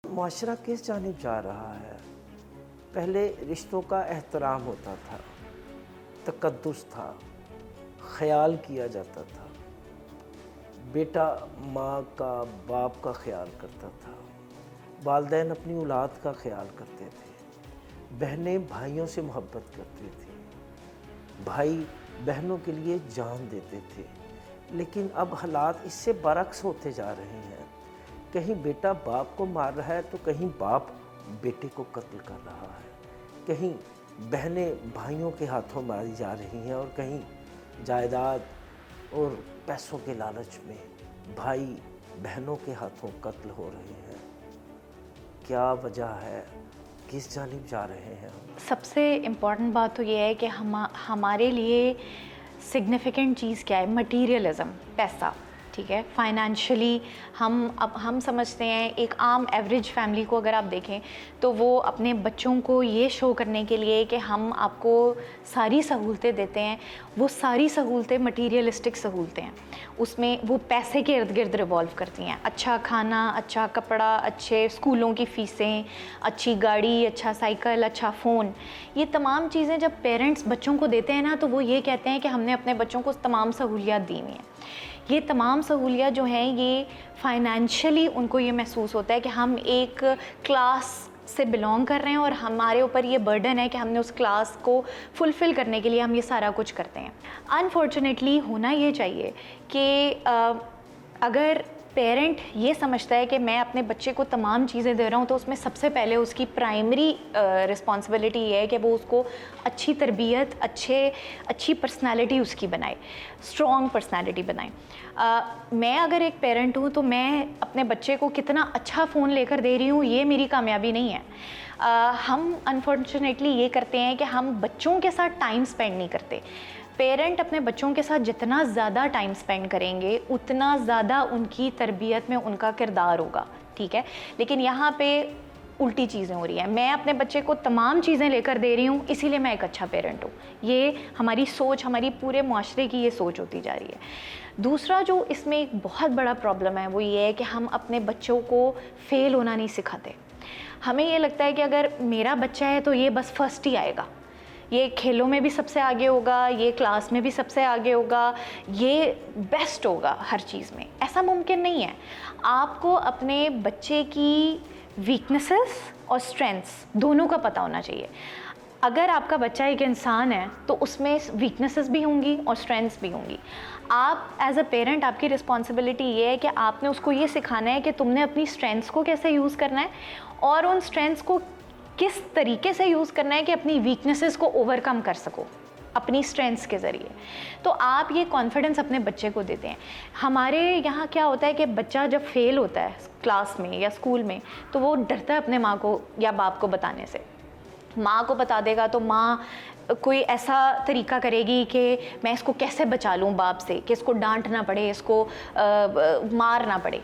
माशरा किस जानिब जा रहा है? पहले रिश्तों का एहतराम होता था, तकद्दुस था, ख़याल किया जाता था। बेटा माँ का, बाप का ख़याल करता था। वालिदैन अपनी औलाद का ख़याल करते थे। बहनें भाइयों से मोहब्बत करती थी। भाई बहनों के लिए जान देते थे। लेकिन अब हालात इससे बरअक्स होते जा रहे हैं। कहीं बेटा बाप को मार रहा है तो कहीं बाप बेटे को कत्ल कर रहा है। कहीं बहनें भाइयों के हाथों मारी जा रही हैं और कहीं जायदाद और पैसों के लालच में भाई बहनों के हाथों कत्ल हो रहे हैं। क्या वजह है? किस जानिब जा रहे हैं हम? सबसे इम्पॉर्टेंट बात तो ये है कि हमारे लिए सिग्निफिकेंट चीज़ क्या है? मटीरियलिज़म, पैसा। ठीक है, फाइनेंशियली हम समझते हैं, एक आम एवरेज फैमिली को अगर आप देखें तो वो अपने बच्चों को ये शो करने के लिए कि हम आपको सारी सहूलतें देते हैं, वो सारी सहूलतें मटीरियलिस्टिक सहूलतें हैं, उसमें वो पैसे के इर्द गिर्द रिवॉल्व करती हैं। अच्छा खाना, अच्छा कपड़ा, अच्छे स्कूलों की फ़ीसें, अच्छी गाड़ी, अच्छा साइकिल, अच्छा फ़ोन, ये तमाम चीज़ें जब पेरेंट्स बच्चों को देते हैं ना तो वो ये कहते हैं कि हमने अपने बच्चों को तमाम सहूलियात दी हुई हैं। ये तमाम सहूलियात जो हैं ये फाइनेंशियली उनको ये महसूस होता है कि हम एक क्लास से बिलोंग कर रहे हैं और हमारे ऊपर ये बर्डन है कि हमने उस क्लास को फुलफ़िल करने के लिए हम ये सारा कुछ करते हैं। अनफॉर्चुनेटली होना ये चाहिए कि अगर पेरेंट ये समझता है कि मैं अपने बच्चे को तमाम चीज़ें दे रहा हूँ तो उसमें सबसे पहले उसकी प्राइमरी रिस्पॉन्सिबिलिटी ये है कि वो उसको अच्छी तरबियत, अच्छी पर्सनालिटी उसकी बनाए, स्ट्रॉन्ग पर्सनालिटी बनाए। मैं अगर एक पेरेंट हूँ तो मैं अपने बच्चे को कितना अच्छा फ़ोन लेकर दे रही हूँ ये मेरी कामयाबी नहीं है। हम अनफॉर्चुनेटली ये करते हैं कि हम बच्चों के साथ टाइम स्पेंड नहीं करते। पेरेंट अपने बच्चों के साथ जितना ज़्यादा टाइम स्पेंड करेंगे उतना ज़्यादा उनकी तरबियत में उनका किरदार होगा। ठीक है, लेकिन यहाँ पे उल्टी चीज़ें हो रही हैं। मैं अपने बच्चे को तमाम चीज़ें लेकर दे रही हूँ इसीलिए मैं एक अच्छा पेरेंट हूँ। ये हमारी सोच, हमारी पूरे मुआशरे की ये सोच होती जा रही है। दूसरा जो इसमें एक बहुत बड़ा प्रॉब्लम है वो ये है कि हम अपने बच्चों को फ़ेल होना नहीं सिखाते। हमें ये लगता है कि अगर मेरा बच्चा है तो ये बस फर्स्ट ही आएगा, ये खेलों में भी सबसे आगे होगा, ये क्लास में भी सबसे आगे होगा, ये बेस्ट होगा हर चीज़ में। ऐसा मुमकिन नहीं है। आपको अपने बच्चे की वीकनेसेस और स्ट्रेंथ्स दोनों का पता होना चाहिए। अगर आपका बच्चा एक इंसान है तो उसमें वीकनेसेस भी होंगी और स्ट्रेंथ्स भी होंगी। आप एज अ पेरेंट, आपकी रिस्पॉन्सिबिलिटी ये है कि आपने उसको ये सिखाना है कि तुमने अपनी स्ट्रेंथ्स को कैसे यूज़ करना है और उन स्ट्रेंथ्स को किस तरीके से यूज़ करना है कि अपनी वीकनेसेस को ओवरकम कर सको अपनी स्ट्रेंथ्स के ज़रिए। तो आप ये कॉन्फिडेंस अपने बच्चे को देते हैं। हमारे यहाँ क्या होता है कि बच्चा जब फेल होता है क्लास में या स्कूल में तो वो डरता है अपने माँ को या बाप को बताने से। माँ को बता देगा तो माँ कोई ऐसा तरीका करेगी कि मैं इसको कैसे बचा लूँ बाप से, कि इसको डांट ना पड़े, इसको मार ना पड़े।